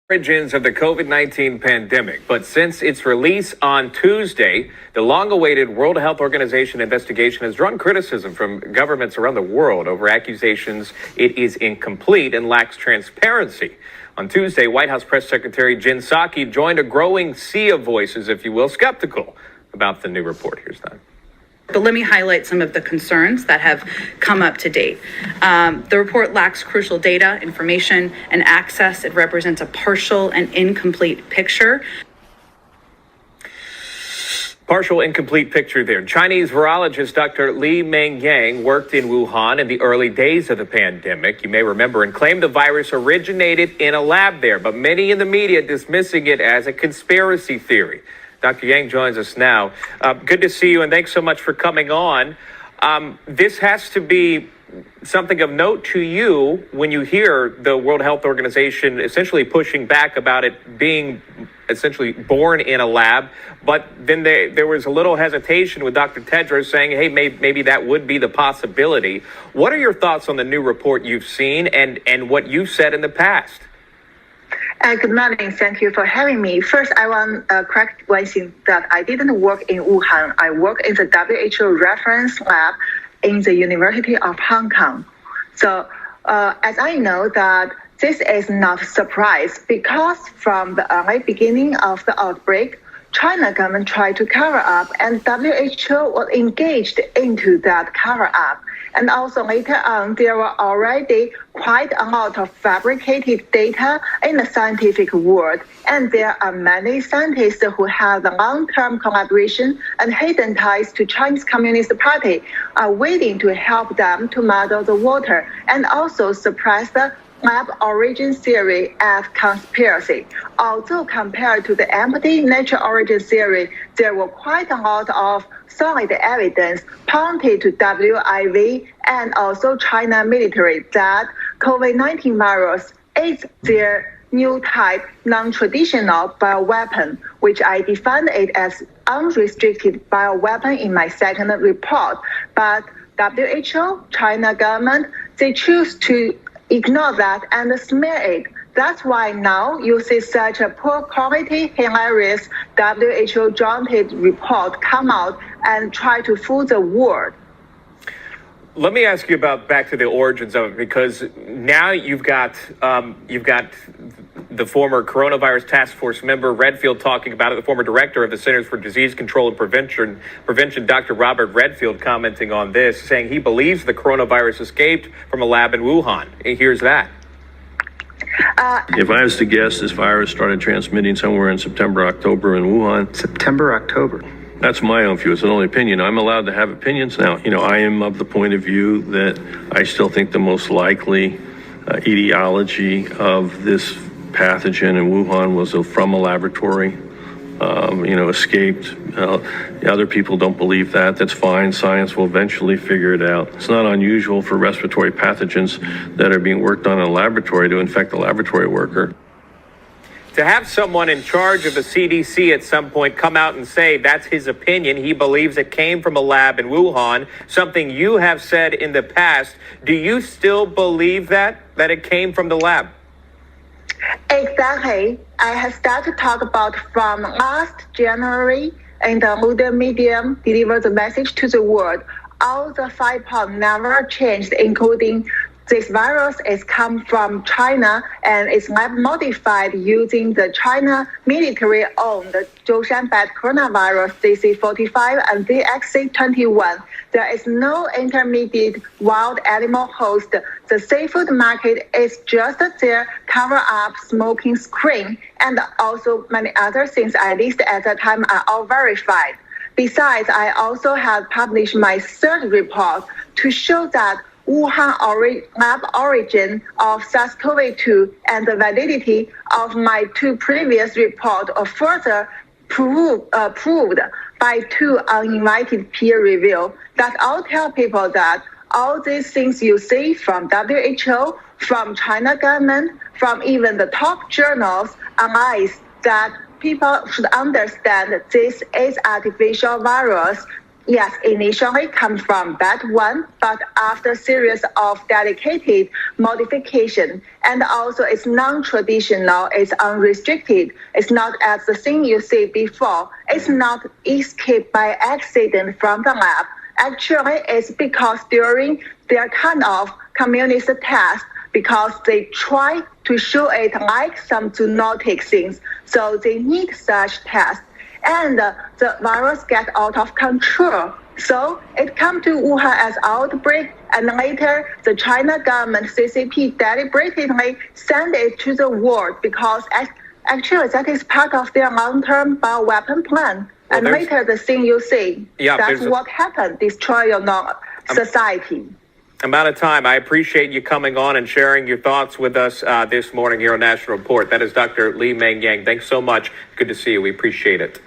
Origins of the COVID-19 pandemic, but since its release on Tuesday, the long-awaited World Health Organization investigation has drawn criticism from governments around the world over accusations it is incomplete and lacks transparency. On Tuesday, White House Press Secretary Jen Psaki joined a growing sea of voices, if you will, skeptical about the new report. Here's that. But let me highlight some of the concerns that have come up to date. The report lacks crucial data, information, and access. It represents a partial and incomplete picture. Partial incomplete picture there. Chinese virologist Dr. Li Mengyang worked in Wuhan in the early days of the pandemic, you may remember, and claimed the virus originated in a lab there, but many in the media dismissing it as a conspiracy theory. Dr. Yang joins us now. Good to see you, and thanks so much for coming on. This has to be something of note to you when you hear the World Health Organization essentially pushing back about it being essentially born in a lab. But then there was a little hesitation with Dr. Tedros saying, hey, maybe that would be the possibility. What are your thoughts on the new report you've seen and what you've said in the past? Good morning. Thank you for having me. First, I want to correct one thing that I didn't work in Wuhan. I work in the WHO reference lab in the University of Hong Kong. So as I know that this is not a surprise because from the early beginning of the outbreak, China government tried to cover up and WHO was engaged into that cover up. And also later on, there were already quite a lot of fabricated data in the scientific world. And there are many scientists who have long-term collaboration and hidden ties to Chinese Communist Party are waiting to help them to muddle the water and also suppress the lab origin theory as conspiracy. Although compared to the empty nature origin theory, there were quite a lot of solid evidence pointed to WIV and also China military that COVID-19 virus is their new type non-traditional bioweapon, which I defined it as unrestricted bioweapon in my second report. But WHO, China government, they choose to ignore that and smear it. That's why now you see such a poor quality, hilarious WHO jointed report come out and try to fool the world. Let me ask you about back to the origins of it, because now you've got the former coronavirus task force member Redfield talking about it, the former director of the Centers for Disease Control and Prevention, Dr. Robert Redfield, commenting on this, saying he believes the coronavirus escaped from a lab in Wuhan. Here's that. If I was to guess, this virus started transmitting somewhere in September, October in Wuhan. September, October. That's my own view. It's an only opinion. I'm allowed to have opinions now. I am of the point of view that I still think the most likely etiology of this pathogen in Wuhan was from a laboratory, escaped. Other people don't believe that. That's fine. Science will eventually figure it out. It's not unusual for respiratory pathogens that are being worked on in a laboratory to infect a laboratory worker. To have someone in charge of the CDC at some point come out and say that's his opinion, he believes it came from a lab in Wuhan, something you have said in the past, do you still believe that it came from the lab? Exactly. I have started to talk about from last January and the modern medium delivered the message to the world. All the 5 points never changed, including this virus is come from China and is lab modified using the China military-owned Zhoushan bat coronavirus CC45 and VXC21. There is no intermediate wild animal host. The seafood market is just their cover-up smoking screen, and also many other things, at least at the time, are all verified. Besides, I also have published my third report to show that Wuhan lab origin of SARS-CoV-2 and the validity of my 2 previous reports are further proved by 2 uninvited peer review. That all tell people that all these things you see from WHO, from China government, from even the top journals are lies, that people should understand that this is artificial virus Yes, initially come from that one, but after series of dedicated modification, and also it's non-traditional, it's unrestricted, it's not as the thing you see before, it's not escaped by accident from the lab. Actually, it's because during their kind of communist test, because they try to show it like some zoonotic things, so they need such tests. And the virus get out of control. So it come to Wuhan as outbreak, and later the China government, CCP, deliberately send it to the world because actually that is part of their long-term bioweapon plan. Well, and later the thing you see, that's what happened, destroy your society. I'm out of time. I appreciate you coming on and sharing your thoughts with us this morning here on National Report. That is Dr. Li Mengyang. Thanks so much. Good to see you. We appreciate it.